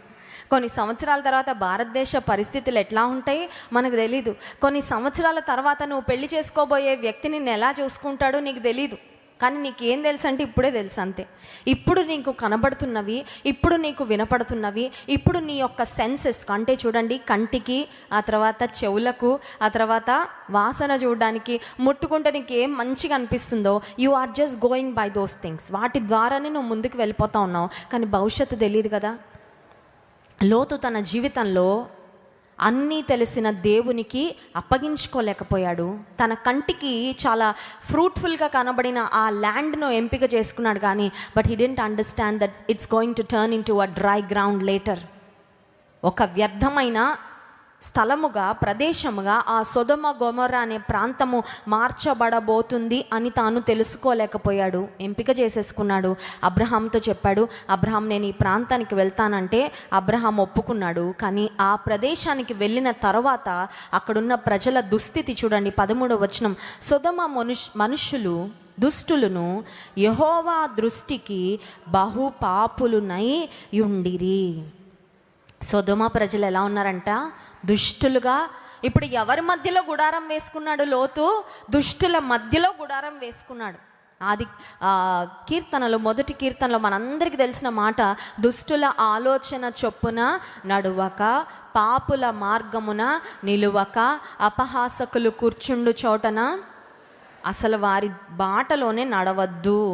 కొన్ని సంవత్సరాల తర్వాత భారతదేశ పరిస్థితులు ఎట్లా ఉంటాయి మనకు తెలీదు. కొన్ని సంవత్సరాల తర్వాత నువ్వు పెళ్లి చేసుకోబోయే వ్యక్తి నిన్ను ఎలా చూసుకుంటాడో నీకు తెలీదు. కానీ నీకేం తెలుసు అంటే ఇప్పుడే తెలుసు అంతే. ఇప్పుడు నీకు కనబడుతున్నవి, ఇప్పుడు నీకు వినపడుతున్నవి, ఇప్పుడు నీ యొక్క సెన్సెస్ అంటే చూడండి, కంటికి, ఆ తర్వాత చెవులకు, ఆ తర్వాత వాసన చూడడానికి, ముట్టుకుంటే నీకు ఏం మంచిగా అనిపిస్తుందో you are just going by those things. వాటి ద్వారానే నువ్వు ముందుకు వెళ్ళిపోతా ఉన్నావు. కానీ భవిష్యత్తు తెలియదు కదా. లోతు తన జీవితంలో అన్నీ తెలిసిన దేవునికి అప్పగించుకోలేకపోయాడు. తన కంటికి చాలా ఫ్రూట్ఫుల్గా కనబడిన ఆ ల్యాండ్ను ఎంపిక చేసుకున్నాడు, కానీ but he didn't understand that it's going to turn in to a dry ground later. ఒక వ్యర్థమైన స్థలముగా, ప్రదేశముగా ఆ సొదొమ గొమొర్రా అనే ప్రాంతము మార్చబడబోతుంది అని తాను తెలుసుకోలేకపోయాడు. ఎంపిక చేసేసుకున్నాడు. అబ్రహాంతో చెప్పాడు, అబ్రహాం నేను ఈ ప్రాంతానికి వెళ్తానంటే అబ్రహాం ఒప్పుకున్నాడు. కానీ ఆ ప్రదేశానికి వెళ్ళిన తర్వాత అక్కడున్న ప్రజల దుస్థితి చూడండి, 13వ వచనం. సొదొమ మనుషులు దుష్టులను యెహోవా దృష్టికి బహు పాపులునై యుండిరి. సొదొమ ప్రజలు ఎలా ఉన్నారంట? దుష్టులుగా. ఇప్పుడు ఎవరి మధ్యలో గుడారం వేసుకున్నాడు లోతు? దుష్టుల మధ్యలో గుడారం వేసుకున్నాడు. ఆది కీర్తనలో, మొదటి కీర్తనలో మనందరికీ తెలిసిన మాట, దుష్టుల ఆలోచన చొప్పున నడువక, పాపుల మార్గమున నిలువక, అపహాసకులు కూర్చుండు చోటన అసలు వారి బాటలోనే నడవద్దు.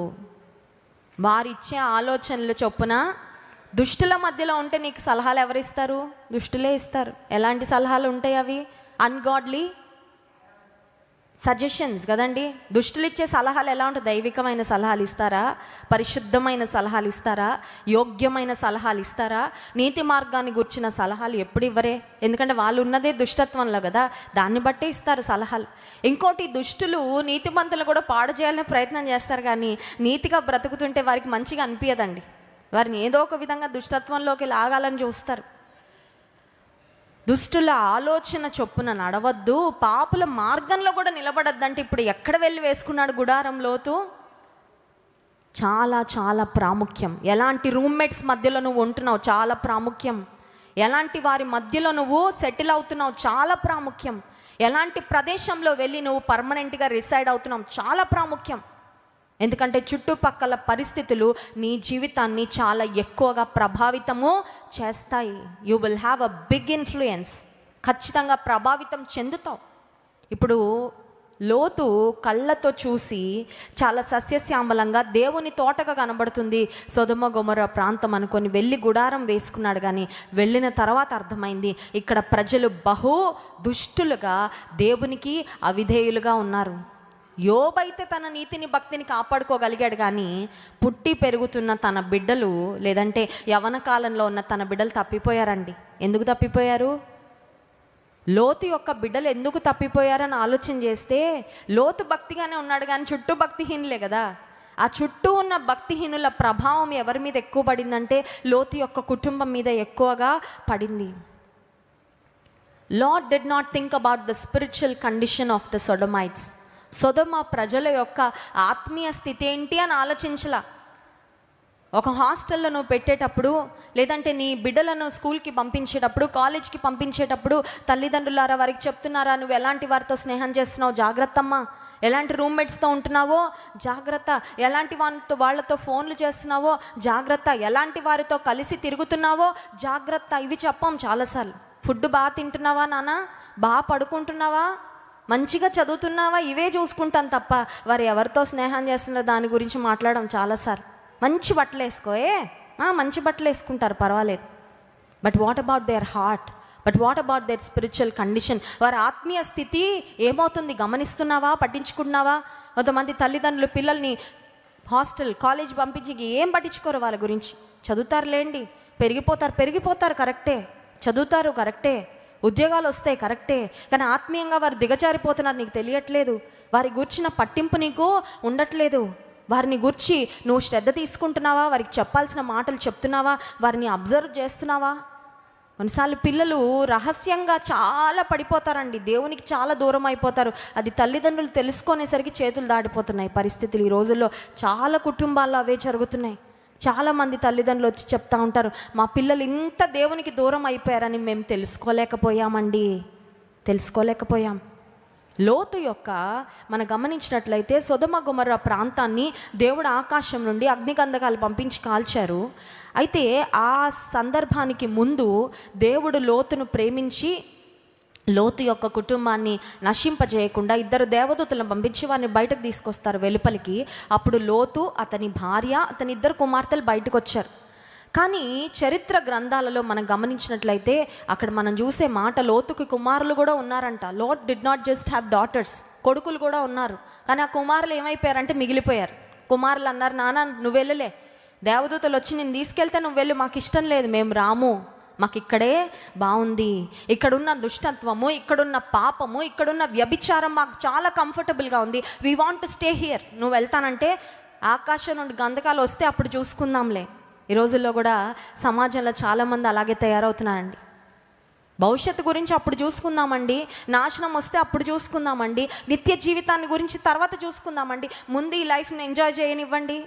వారిచ్చే ఆలోచనల చొప్పున. దుష్టుల మధ్యలో ఉంటే నీకు సలహాలు ఎవరిస్తారు? దుష్టులే ఇస్తారు. ఎలాంటి సలహాలు ఉంటాయి అవి? అన్గాడ్లీ సజెషన్స్ కదండి. దుష్టులు ఇచ్చే సలహాలు ఎలా ఉంటాయి? దైవికమైన సలహాలు ఇస్తారా? పరిశుద్ధమైన సలహాలు ఇస్తారా? యోగ్యమైన సలహాలు ఇస్తారా? నీతి మార్గాన్ని గుర్చిన సలహాలు ఎప్పుడు ఇవ్వరే. ఎందుకంటే వాళ్ళు ఉన్నదే దుష్టత్వంలో కదా, దాన్ని బట్టే ఇస్తారు సలహాలు. ఇంకోటి, దుష్టులు నీతిమంతులు కూడా పాడు చేయాలని ప్రయత్నం చేస్తారు, కానీ నీతిగా బ్రతుకుతుంటే వారికి మంచిగా అనిపించదండి. వారిని ఏదో ఒక విధంగా దుష్టత్వంలోకి లాగాలని చూస్తారు. దుష్టుల ఆలోచన చొప్పున నడవద్దు, పాపుల మార్గంలో కూడా నిలబడద్దంటే ఇప్పుడు ఎక్కడ వెళ్ళి వేసుకున్నాడు గుడారం లోతు? చాలా చాలా ప్రాముఖ్యం. ఎలాంటి రూమ్మేట్స్ మధ్యలో నువ్వు ఉంటున్నావు చాలా ప్రాముఖ్యం. ఎలాంటి వారి మధ్యలో నువ్వు సెటిల్ అవుతున్నావు చాలా ప్రాముఖ్యం. ఎలాంటి ప్రదేశంలో వెళ్ళి నువ్వు పర్మనెంట్గా రిసైడ్ అవుతున్నావు చాలా ప్రాముఖ్యం. ఎందుకంటే చుట్టుపక్కల పరిస్థితులు నీ జీవితాన్ని చాలా ఎక్కువగా ప్రభావితము చేస్తాయి. You will have a big influence. ఖచ్చితంగా ప్రభావితం చెందుతావు. ఇప్పుడు లోతు కళ్ళతో చూసి చాలా సస్యశ్యామలంగా దేవుని తోటగా కనబడుతుంది సొదొమ గొమొర్రా ప్రాంతం అనుకొని వెళ్ళి గుడారం వేసుకున్నాడు. కానీ వెళ్ళిన తర్వాత అర్థమైంది ఇక్కడ ప్రజలు బహు దుష్టులుగా, దేవునికి అవిధేయులుగా ఉన్నారు. యోబైతే తన నీతిని, భక్తిని కాపాడుకోగలిగాడు, కానీ పుట్టి పెరుగుతున్న తన బిడ్డలు, లేదంటే యవన కాలంలో ఉన్న తన బిడ్డలు తప్పిపోయారండి. ఎందుకు తప్పిపోయారు? లోతు యొక్క బిడ్డలు ఎందుకు తప్పిపోయారని ఆలోచన చేస్తే, లోతు భక్తిగానే ఉన్నాడు కానీ చుట్టూ భక్తిహీనులే కదా. ఆ చుట్టూ ఉన్న భక్తిహీనుల ప్రభావం ఎవరి మీద ఎక్కువ పడిందంటే లోతు యొక్క కుటుంబం మీద ఎక్కువగా పడింది. Lord did not think about the spiritual condition of the Sodomites. సొదొమ ప్రజల యొక్క ఆత్మీయ స్థితి ఏంటి అని ఆలోచించలా. ఒక హాస్టల్లో నువ్వు పెట్టేటప్పుడు, లేదంటే నీ బిడ్డలను స్కూల్కి పంపించేటప్పుడు, కాలేజ్కి పంపించేటప్పుడు తల్లిదండ్రులారా వారికి చెప్తున్నారా, నువ్వు ఎలాంటి వారితో స్నేహం చేస్తున్నావు జాగ్రత్త అమ్మా, ఎలాంటి రూమ్మేట్స్తో ఉంటున్నావో జాగ్రత్త, ఎలాంటి వాళ్ళతో ఫోన్లు చేస్తున్నావో జాగ్రత్త, ఎలాంటి వారితో కలిసి తిరుగుతున్నావో జాగ్రత్త. ఇవి చెప్పాం చాలాసార్లు. ఫుడ్ బాగా తింటున్నావా నాన్న, బాగా పడుకుంటున్నావా, మంచిగా చదువుతున్నావా, ఇవే చూసుకుంటాను తప్ప వారు ఎవరితో స్నేహం చేస్తున్నారు దాని గురించి మాట్లాడడం చాలాసార్లు. మంచి బట్టలు వేసుకోయే, మంచి బట్టలు వేసుకుంటారు పర్వాలేదు, but what about their heart? But what about their spiritual condition? వారి ఆత్మీయ స్థితి ఏమవుతుంది గమనిస్తున్నావా, పట్టించుకుంటున్నావా? కొంతమంది తల్లిదండ్రులు పిల్లల్ని హాస్టల్, కాలేజ్ పంపించి ఏం పట్టించుకోరు వాళ్ళ గురించి. చదువుతారులేండి, పెరిగిపోతారు కరెక్టే, చదువుతారు కరెక్టే, ఉద్యోగాలు వస్తాయి కరెక్టే, కానీ ఆత్మీయంగా వారు దిగజారిపోతున్నారు, నీకు తెలియట్లేదు. వారి గూర్చిన పట్టింపు నీకు ఉండట్లేదు. వారిని గూర్చి నువ్వు శ్రద్ధ తీసుకుంటున్నావా? వారికి చెప్పాల్సిన మాటలు చెప్తున్నావా? వారిని అబ్జర్వ్ చేస్తున్నావా? కొన్నిసార్లు పిల్లలు రహస్యంగా చాలా పడిపోతారండి, దేవునికి చాలా దూరం అయిపోతారు. అది తల్లిదండ్రులు తెలుసుకునేసరికి చేతులు దాడిపోతున్నాయి పరిస్థితులు. ఈ రోజుల్లో చాలా కుటుంబాల్లో అవే జరుగుతున్నాయి. చాలామంది తల్లిదండ్రులు వచ్చి చెప్తా ఉంటారు, మా పిల్లలు ఇంత దేవునికి దూరం అయిపోయారని మేము తెలుసుకోలేకపోయాం. లోతు యొక్క మనం గమనించినట్లయితే సొదొమ గొమొర్రా ప్రాంతాన్ని దేవుడు ఆకాశం నుండి అగ్నిగంధకాలు పంపించి కాల్చారు. అయితే ఆ సందర్భానికి ముందు దేవుడు లోతును ప్రేమించి లోతు యొక్క కుటుంబాన్ని నశింపజేయకుండా 2 దేవదూతలను పంపించి వారిని బయటకు తీసుకొస్తారు వెలుపలికి. అప్పుడు లోతు, అతని భార్య, అతని 2 కుమార్తెలు బయటకు వచ్చారు. కానీ చరిత్ర గ్రంథాలలో మనం గమనించినట్లయితే అక్కడ మనం చూసే మాట, లోతుకి కుమారులు కూడా ఉన్నారంట. Lot did not just have daughters, కొడుకులు కూడా ఉన్నారు. కానీ ఆ కుమారులు ఏమైపోయారంటే మిగిలిపోయారు. కుమారులు అన్నారు, నాన్న నువ్వు వెళ్ళలే, దేవదూతలు వచ్చి నేను తీసుకెళ్తే నువ్వు వెళ్ళు, మాకు ఇష్టం లేదు, మేము రాము, మాకు ఇక్కడే బాగుంది, ఇక్కడున్న దుష్టత్వము, ఇక్కడున్న పాపము, ఇక్కడున్న వ్యభిచారం మాకు చాలా కంఫర్టబుల్గా ఉంది, we want to stay here. నువ్వు వెళ్తానంటే ఆకాశం నుండి గంధకాలు వస్తే అప్పుడు చూసుకుందాంలే. ఈ రోజుల్లో కూడా సమాజంలో చాలామంది అలాగే తయారవుతున్నారండి. భవిష్యత్తు గురించి అప్పుడు చూసుకుందామండి, నాశనం వస్తే అప్పుడు చూసుకుందామండి, నిత్య జీవితాన్ని గురించి తర్వాత చూసుకుందామండి, ముందు ఈ లైఫ్ని ఎంజాయ్ చేయనివ్వండి.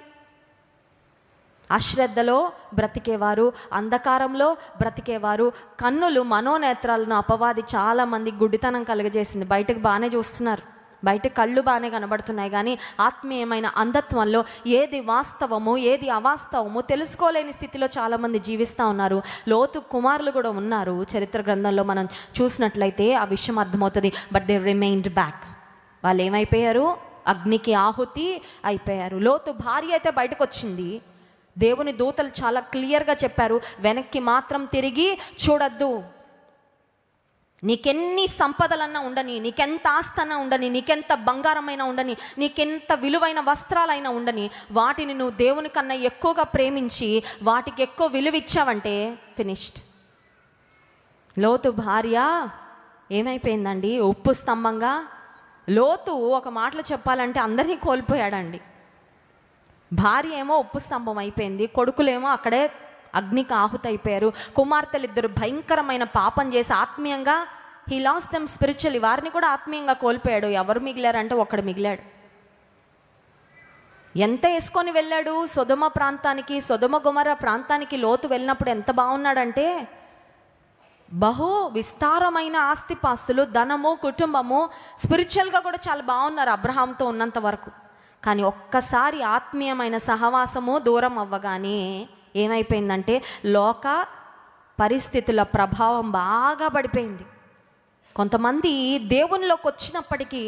అశ్రద్ధలో బ్రతికేవారు, అంధకారంలో బ్రతికేవారు, కన్నులు మనోనేత్రాలను అపవాది చాలామంది గుడ్డితనం కలుగజేసింది. బయటకు బాగానే చూస్తున్నారు, బయట కళ్ళు బాగానే కనబడుతున్నాయి, కానీ ఆత్మీయమైన అంధత్వంలో ఏది వాస్తవము ఏది అవాస్తవము తెలుసుకోలేని స్థితిలో చాలామంది జీవిస్తూ ఉన్నారు. లోతు కుమారులు కూడా ఉన్నారు. చరిత్ర గ్రంథంలో మనం చూసినట్లయితే ఆ విషయం అర్థమవుతుంది. But they remained back. వాళ్ళు ఏమైపోయారు? అగ్నికి ఆహుతి అయిపోయారు. లోతు భార్య అయితే బయటకు వచ్చింది. దేవుని దూతలు చాలా క్లియర్గా చెప్పారు, వెనక్కి మాత్రం తిరిగి చూడద్దు. నీకెన్ని సంపదలన్నా ఉండని, నీకెంత ఆస్తన్నా ఉండని, నీకెంత బంగారమైనా ఉండని, నీకెంత విలువైన వస్త్రాలైనా ఉండని, వాటిని నువ్వు దేవుని కన్నా ఎక్కువగా ప్రేమించి వాటికి ఎక్కువ విలువ ఇచ్చావంటే ఫినిష్డ్. లోతు భార్య ఏమైపోయిందండి? ఉప్పు స్తంభంగా. లోతు ఒక మాటలో చెప్పాలంటే అందరినీ కోల్పోయాడండి. భార్య ఏమో ఉప్పు స్తంభం అయిపోయింది, కొడుకులేమో అక్కడే అగ్నికి ఆహుతి అయిపోయారు. కుమార్తెలు 2 భయంకరమైన పాపం చేసి ఆత్మీయంగా హీ లాస్ట్ దెమ్ స్పిరిచువల్లీ, వారిని కూడా ఆత్మీయంగా కోల్పోయాడు. ఎవరు మిగిలారంటే ఒక్కడు మిగిలాడు. ఎంత వేసుకొని వెళ్ళాడు సొదొమ ప్రాంతానికి, సొదొమ గొమొర్రా ప్రాంతానికి లోతు వెళ్ళినప్పుడు ఎంత బాగున్నాడంటే బహు విస్తారమైన ఆస్తిపాస్తులు, ధనము, కుటుంబము, స్పిరిచువల్గా కూడా చాలా బాగున్నారు అబ్రహాంతో ఉన్నంత వరకు. కానీ ఒక్కసారి ఆత్మీయమైన సహవాసము దూరం అవ్వగానే ఏమైపోయిందంటే లోక పరిస్థితుల ప్రభావం బాగా పడిపోయింది. కొంతమంది దేవునిలోకి వచ్చినప్పటికీ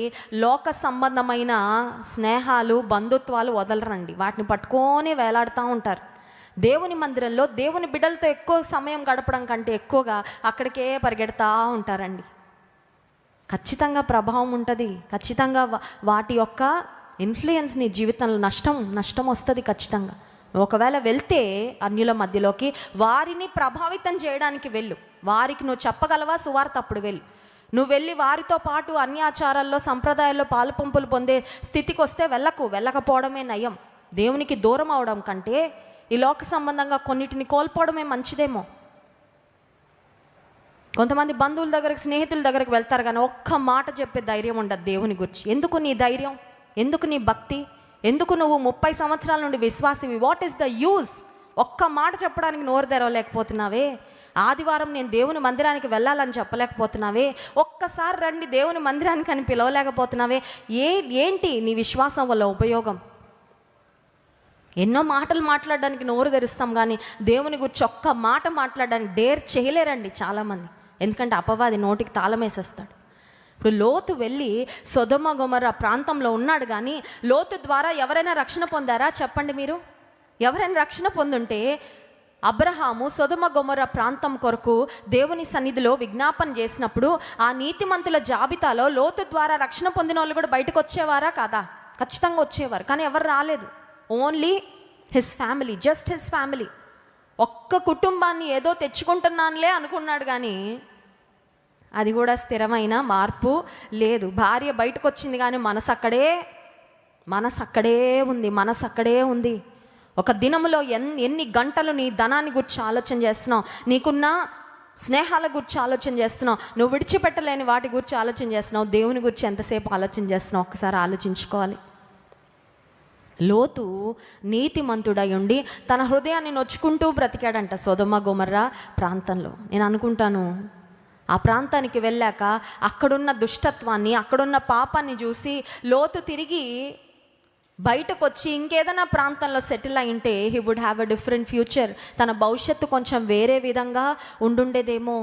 లోక సంబంధమైన స్నేహాలు, బంధుత్వాలు వదలరండి, వాటిని పట్టుకొని వేలాడుతూ ఉంటారు. దేవుని మందిరంలో దేవుని బిడ్డలతో ఎక్కువ సమయం గడపడం కంటే ఎక్కువగా అక్కడికే పరిగెడతా ఉంటారండి. ఖచ్చితంగా ప్రభావం ఉంటుంది, ఖచ్చితంగా వాటి యొక్క ఇన్ఫ్లుయెన్స్ నీ జీవితంలో నష్టం వస్తుంది ఖచ్చితంగా. ఒకవేళ వెళ్తే అన్యుల మధ్యలోకి వారిని ప్రభావితం చేయడానికి వెళ్ళు. వారికి నువ్వు చెప్పగలవా సువార్త? అప్పుడు వెళ్ళు. నువ్వు వెళ్ళి వారితో పాటు అన్యాచారాల్లో సంప్రదాయాల్లో పాలు పంపులు పొందే స్థితికి వస్తే వెళ్ళకపోవడమే నయం. దేవునికి దూరం అవడం కంటే ఈ లోక సంబంధంగా కొన్నిటిని కోల్పోవడమే మంచిదేమో. కొంతమంది బంధువుల దగ్గరకు, స్నేహితుల దగ్గరకు వెళ్తారు, కానీ ఒక్క మాట చెప్పే ధైర్యం ఉండదు దేవుని గురించి. ఎందుకు నీ ధైర్యం? ఎందుకు నీ భక్తి? ఎందుకు నువ్వు 30 సంవత్సరాల నుండి విశ్వాసివి? What is the use? ఒక్క మాట చెప్పడానికి నోరు తెరవలేకపోతున్నావే. ఆదివారం నేను దేవుని మందిరానికి వెళ్ళాలని చెప్పలేకపోతున్నావే. ఒక్కసారి రండి దేవుని మందిరానికి అని పిలవలేకపోతున్నావే. ఏంటి నీ విశ్వాసం వల్ల ఉపయోగం? ఎన్నో మాటలు మాట్లాడడానికి నోరు తెరుస్తాం, కానీ దేవుని గురించి ఒక్క మాట మాట్లాడడానికి డేర్ చేయలేరండి చాలామంది. ఎందుకంటే అపవాది నోటికి తాళం వేసేస్తాడు. ఇప్పుడు లోతు వెళ్ళి సొదొమ గొమొర్రా ప్రాంతంలో ఉన్నాడు, కానీ లోతు ద్వారా ఎవరైనా రక్షణ పొందారా? చెప్పండి మీరు. ఎవరైనా రక్షణ పొందుంటే అబ్రహాము సొదొమ గొమొర్రా ప్రాంతం కొరకు దేవుని సన్నిధిలో విజ్ఞాపన చేసినప్పుడు ఆ నీతిమంతుల జాబితాలో లోతు ద్వారా రక్షణ పొందిన వాళ్ళు కూడా బయటకు వచ్చేవారా కాదా? ఖచ్చితంగా వచ్చేవారు, కానీ ఎవరు రాలేదు. Only his family, just his family. ఒక్క కుటుంబాన్ని ఏదో తెచ్చుకుంటున్నానులే అనుకున్నాడు, కానీ అది కూడా స్థిరమైన మార్పు లేదు. భార్య బయటకు వచ్చింది, కానీ మనసు అక్కడే ఉంది. ఒక దినములో ఎన్ని గంటలు నీ ధనాన్ని గురించి ఆలోచన చేస్తున్నావు, నీకున్న స్నేహాల గురించి ఆలోచన చేస్తున్నావు, నువ్వు విడిచిపెట్టలేని వాటి గురించి ఆలోచన చేస్తున్నావు, దేవుని గురించి ఎంతసేపు ఆలోచన చేస్తున్నావు? ఒక్కసారి ఆలోచించుకోవాలి. లోతు నీతిమంతుడై ఉండి తన హృదయాన్ని నొచ్చుకుంటూ బ్రతికాడంట సొదొమ గొమొర్రా ప్రాంతంలో. నేను అనుకుంటాను, ఆ ప్రాంతానికి వెళ్ళాక అక్కడున్న దుష్టత్వాన్ని, అక్కడున్న పాపాన్ని చూసి లోతు తిరిగి బయటకు వచ్చి ఇంకేదైనా ప్రాంతంలో సెటిల్ అయింటే he would have a different future. తన భవిష్యత్తు కొంచెం వేరే విధంగా ఉండుండేదేమో.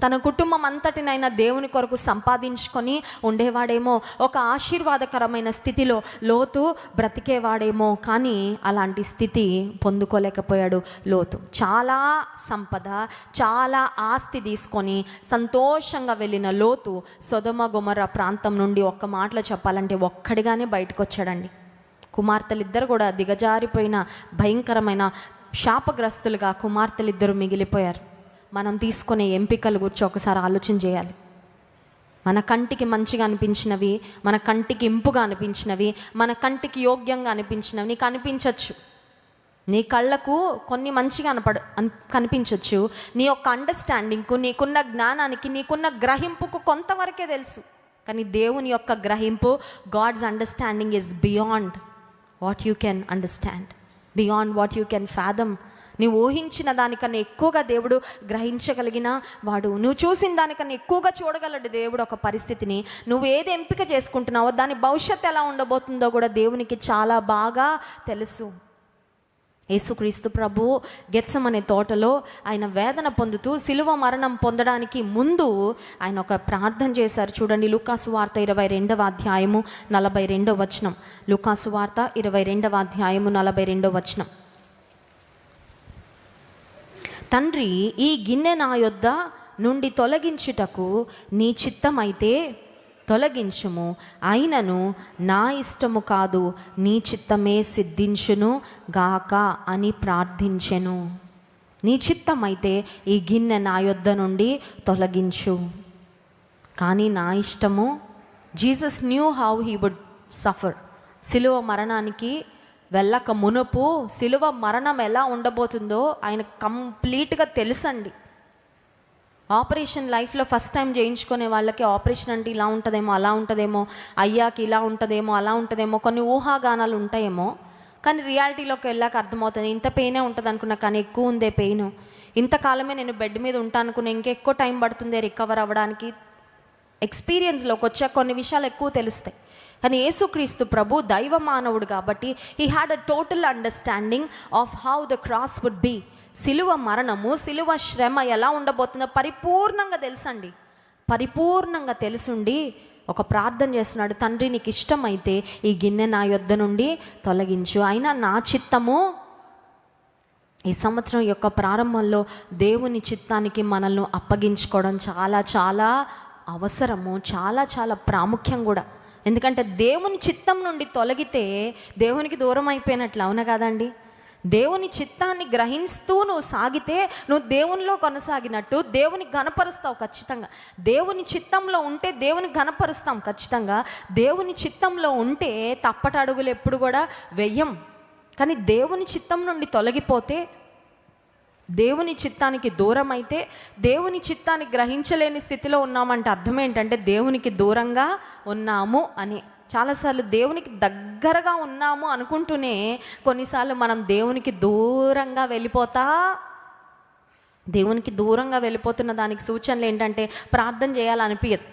తన కుటుంబం అంతటినైనా దేవుని కొరకు సంపాదించుకొని ఉండేవాడేమో. ఒక ఆశీర్వాదకరమైన స్థితిలో లోతు బ్రతికేవాడేమో. కానీ అలాంటి స్థితి పొందుకోలేకపోయాడు లోతు. చాలా సంపద, చాలా ఆస్తి తీసుకొని సంతోషంగా వెళ్ళిన లోతు సొదొమ గొమొర్రా ప్రాంతం నుండి ఒక్క మాటలో చెప్పాలంటే ఒక్కడిగానే బయటకు వచ్చాడండి. కుమార్తెలిద్దరు కూడా దిగజారిపోయిన భయంకరమైన శాపగ్రస్తులుగా కుమార్తెలిద్దరూ మిగిలిపోయారు. మనం తీసుకునే ఎంపికల గురించి ఒకసారి ఆలోచన చేయాలి. మన కంటికి మంచిగా అనిపించినవి, మన కంటికి ఇంపుగా అనిపించినవి, మన కంటికి యోగ్యంగా అనిపించినవి నీకు అనిపించవచ్చు. నీ కళ్ళకు కొన్ని మంచిగా కనిపించవచ్చు. నీ యొక్క అండర్స్టాండింగ్కు, నీకున్న జ్ఞానానికి, నీకున్న గ్రహింపుకు కొంతవరకే తెలుసు. కానీ దేవుని యొక్క గ్రహింపు, God's understanding is beyond what you can understand, beyond what you can fathom. నువ్వు ఊహించిన దానికన్నా ఎక్కువగా దేవుడు గ్రహించగలిగిన వాడు. నువ్వు చూసిన దానికన్నా ఎక్కువగా చూడగలడు దేవుడు ఒక పరిస్థితిని. నువ్వు ఏది ఎంపిక చేసుకుంటున్నావో దాని భవిష్యత్తు ఎలా ఉండబోతుందో కూడా దేవునికి చాలా బాగా తెలుసు. యేసుక్రీస్తు ప్రభు గెత్సెమనే తోటలో ఆయన వేదన పొందుతూ సిలువ మరణం పొందడానికి ముందు ఆయన ఒక ప్రార్థన చేశారు. చూడండి, లూకాసు వార్త 22వ అధ్యాయము 42వ వచనం. లూకాసు వార్త 22వ అధ్యాయము 42వ వచనం. తండ్రి, ఈ గిన్నె నా యొద్ద నుండి తొలగించుటకు నీ చిత్తమైతే తొలగించుము, అయినను నా ఇష్టము కాదు నీ చిత్తమే సిద్ధించును గాక అని ప్రార్థించెను. నీ చిత్తమైతే ఈ గిన్నె నా యొద్ద నుండి తొలగించు, కానీ నా ఇష్టము. Jesus knew how he would suffer. సిలువ మరణానికి వెళ్ళక మునుపు సిలువ మరణం ఎలా ఉండబోతుందో ఆయన కంప్లీట్గా తెలుసండి. ఆపరేషన్ లైఫ్లో ఫస్ట్ టైం చేయించుకునే వాళ్ళకి ఆపరేషన్ అంటే ఇలా ఉంటుందేమో, అలా ఉంటుందేమో, అయ్యాకి ఇలా ఉంటుందేమో, అలా ఉంటుందేమో, కొన్ని ఊహాగానాలు ఉంటాయేమో. కానీ రియాలిటీలోకి వెళ్ళాక అర్థమవుతుంది, ఇంత పెయినే ఉంటుంది అనుకున్నా కానీ ఎక్కువ ఉందే పెయిన్. ఇంతకాలమే నేను బెడ్ మీద ఉంటాను అనుకున్నా, ఇంకెక్కువ టైం పడుతుందే రికవర్ అవ్వడానికి. ఎక్స్పీరియన్స్లోకి వచ్చాక కొన్ని విషయాలు ఎక్కువ తెలుస్తాయి. కానీ యేసుక్రీస్తు ప్రభు దైవ మానవుడు కాబట్టి he had a total understanding of how the cross would be. సిలువ మరణము, సిలువ శ్రమ ఎలా ఉండబోతుందో పరిపూర్ణంగా తెలుసండి. పరిపూర్ణంగా తెలుసుండి ఒక ప్రార్థన చేస్తున్నాడు, తండ్రి నీకు ఇష్టమైతే ఈ గిన్నె నా యొద్ద నుండి తొలగించు, అయినా నా చిత్తము. ఈ సంవత్సరం యొక్క ప్రారంభంలో దేవుని చిత్తానికి మనల్ని అప్పగించుకోవడం చాలా చాలా అవసరము, చాలా చాలా ప్రాముఖ్యం కూడా. ఎందుకంటే దేవుని చిత్తం నుండి తొలగితే దేవునికి దూరం అయిపోయినట్లు, అవునా కాదండి? దేవుని చిత్తాన్ని గ్రహిస్తూ నువ్వు సాగితే నువ్వు దేవునిలో కొనసాగినట్టు, దేవుని ఘనపరుస్తావు ఖచ్చితంగా. దేవుని చిత్తంలో ఉంటే దేవుని ఘనపరుస్తాం ఖచ్చితంగా. దేవుని చిత్తంలో ఉంటే తప్పటడుగులు ఎప్పుడు కూడా వెయ్యం. కానీ దేవుని చిత్తం నుండి తొలగిపోతే, దేవుని చిత్తానికి దూరం అయితే, దేవుని చిత్తాన్ని గ్రహించలేని స్థితిలో ఉన్నామంటే అర్థం ఏంటంటే దేవునికి దూరంగా ఉన్నాము అని. చాలాసార్లు దేవునికి దగ్గరగా ఉన్నాము అనుకుంటూనే కొన్నిసార్లు మనం దేవునికి దూరంగా వెళ్ళిపోతున్న దానికి సూచనలు ఏంటంటే ప్రార్థన చేయాలనిపించదు.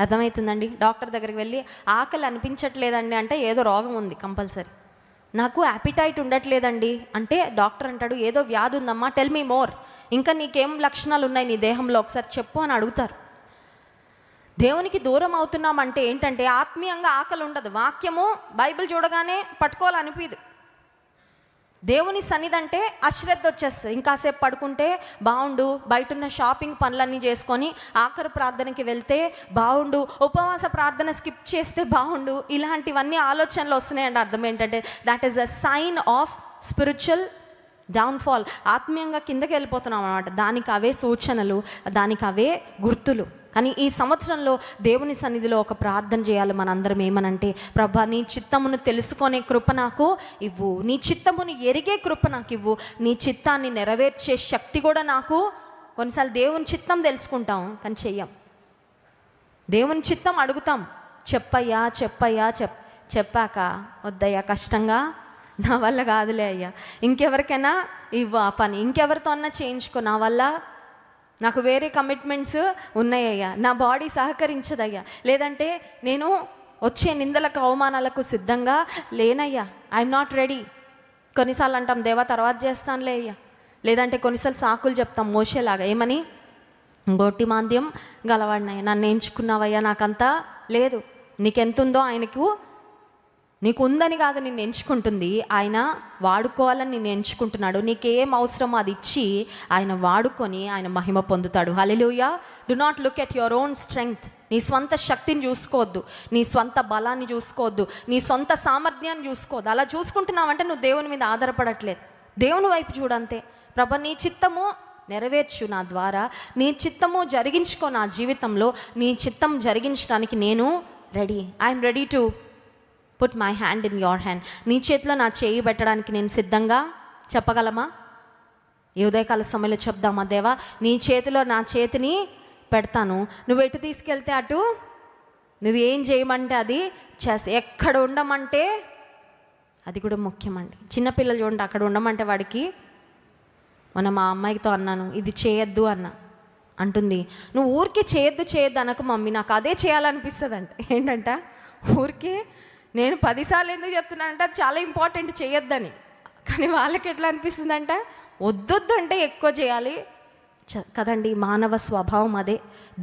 అర్థమవుతుందండి? డాక్టర్ దగ్గరికి వెళ్ళి ఆకలి అనిపించట్లేదండి అంటే ఏదో రోగం ఉంది కంపల్సరీ. నాకు యాపిటైట్ ఉండట్లేదండి అంటే డాక్టర్ అంటాడు ఏదో వ్యాధి ఉందమ్మా, టెల్ మీ మోర్, ఇంకా నీకేం లక్షణాలు ఉన్నాయి నీ దేహంలో ఒకసారి చెప్పు అని అడుగుతారు. దేవునికి దూరం అవుతున్నామంటే ఏంటంటే ఆత్మీయంగా ఆకలి ఉండదు. వాక్యము బైబిల్ చూడగానే పట్టుకోవాలనిపించదు. దేవుని సన్నిధి అంటే అశ్రద్ధ వచ్చేస్తుంది. ఇంకాసేపు పడుకుంటే బాగుండు, బయటున్న షాపింగ్ పనులన్నీ చేసుకొని ఆఖరి ప్రార్థనకి వెళ్తే బాగుండు, ఉపవాస ప్రార్థన స్కిప్ చేస్తే బాగుండు, ఇలాంటివన్నీ ఆలోచనలు వస్తున్నాయండి. అర్థం ఏంటంటే that is a sign of spiritual downfall. ఆత్మీయంగా కిందకి వెళ్ళిపోతున్నాం అన్నమాట. దానికి అవే సూచనలు, దానికి అవే గుర్తులు. కానీ ఈ సంవత్సరంలో దేవుని సన్నిధిలో ఒక ప్రార్థన చేయాలి మనందరం. ఏమనంటే, ప్రభా నీ చిత్తమును తెలుసుకునే కృప నాకు ఇవ్వు, నీ చిత్తమును ఎరిగే కృప నాకు ఇవ్వు, నీ చిత్తాన్ని నెరవేర్చే శక్తి కూడా నాకు. కొన్నిసార్లు దేవుని చిత్తం తెలుసుకుంటాం కానీ చెయ్యం. దేవుని చిత్తం అడుగుతాం, చెప్పయ్యా చెప్పయ్యా చెప్పాక వద్దయ్యా కష్టంగా నా వల్ల కాదులే అయ్యా, ఇంకెవరికైనా ఇవ్వు ఆ పని, ఇంకెవరితో అన్నా చేయించుకో, నా వల్ల నాకు వేరే కమిట్మెంట్స్ ఉన్నాయ్యా, నా బాడీ సహకరించదయ్యా, లేదంటే నేను వచ్చే నిందలకు అవమానాలకు సిద్ధంగా లేనయ్యా, ఐఎమ్ నాట్ రెడీ. కొన్నిసార్లు అంటాం దేవా తర్వాత చేస్తానులే అయ్యా, లేదంటే కొన్నిసార్లు సాకులు చెప్తాం మోసేలాగా, ఏమని గొట్టి మాంద్యం గలవాడినయ్యా, నన్ను ఎంచుకున్నావయ్యా, నాకంతా లేదు. నీకెంతుందో ఆయనకు, నీకు ఉందని కాదు నిన్ను ఎంచుకుంటుంది, ఆయన వాడుకోవాలని నిన్ను ఎంచుకుంటున్నాడు. నీకేం అవసరమో అది ఇచ్చి ఆయన వాడుకొని ఆయన మహిమ పొందుతాడు. హల్లెలూయా. Do not look at your own strength. నీ స్వంత శక్తిని చూసుకోవద్దు, నీ స్వంత బలాన్ని చూసుకోవద్దు, నీ సొంత సామర్థ్యాన్ని చూసుకోవద్దు. అలా చూసుకుంటున్నావంటే నువ్వు దేవుని మీద ఆధారపడట్లేదు. దేవుని వైపు చూడంతే. ప్రభా నీ చిత్తము నెరవేర్చు నా ద్వారా, నీ చిత్తము జరిగించుకో నా జీవితంలో, నీ చిత్తం జరిగించడానికి నేను ready. I'm ready to put my hand in your hand. నీ చేతిలో నా చేయి పెట్టడానికి నేను సిద్ధంగా. చెప్పగలమా? ఈ ఉదయకాల సమయంలో చెప్దామా, దేవా నీ చేతిలో నా చేతిని పెడతాను, నువ్వు ఎటు తీసుకెళ్తే అటు, నువ్వు ఏం చేయమంటే అది చేస్తా, ఎక్కడ ఉండమంటే అది కూడా ముఖ్యమండి. చిన్నపిల్లలు చూడండి, అక్కడ ఉండమంటే వాడికి, మొన్న మా అమ్మాయితో అన్నాను ఇది చేయొద్దు అన్న, అంటుంది నువ్వు ఊరికే చేయొద్దు అనకు మమ్మీ, నాకు అదే చేయాలనిపిస్తుంది అంట. ఏంటంట, ఊరికే నేను 10 సార్లు ఎందుకు చెప్తున్నానంటే అది చాలా ఇంపార్టెంట్ చేయొద్దని, కానీ వాళ్ళకి ఎట్లా అనిపిస్తుందంట వద్దొద్దు అంటే ఎక్కువ చేయాలి కదండి. మానవ స్వభావం అదే.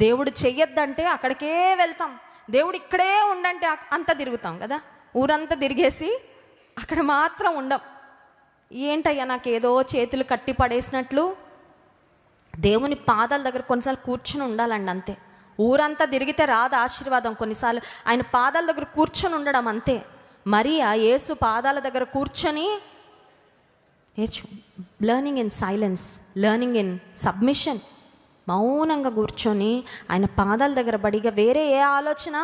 దేవుడు చెయ్యొద్దంటే అక్కడికే వెళ్తాం, దేవుడు ఇక్కడే ఉండంటే అంతా తిరుగుతాం కదా, ఊరంతా తిరిగేసి అక్కడ మాత్రం ఉండం. ఏంటయ్యా నాకు ఏదో చేతులు కట్టి పడేసినట్లు. దేవుని పాదాల దగ్గర కొన్నిసార్లు కూర్చుని ఉండాలండి అంతే. ఊరంతా తిరిగితే రాదు ఆశీర్వాదం, కొన్నిసార్లు ఆయన పాదాల దగ్గర కూర్చొని ఉండడం అంతే. మరియా యేసు పాదాల దగ్గర కూర్చొని నేర్చు, learning in silence, learning in submission, మౌనంగా కూర్చొని ఆయన పాదాల దగ్గర బడిగా వేరే ఏ ఆలోచన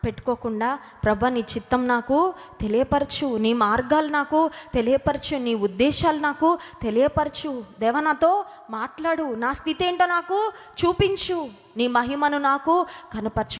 పెట్టుకోకుండా, ప్రభా నీ చిత్తం నాకు తెలియపరచు, నీ మార్గాలు నాకు తెలియపరచు, నీ ఉద్దేశాలు నాకు తెలియపరచు, దేవా నాతో మాట్లాడు, నా స్థితి ఏంటో నాకు చూపించు, నీ మహిమను నాకు కనపరచు.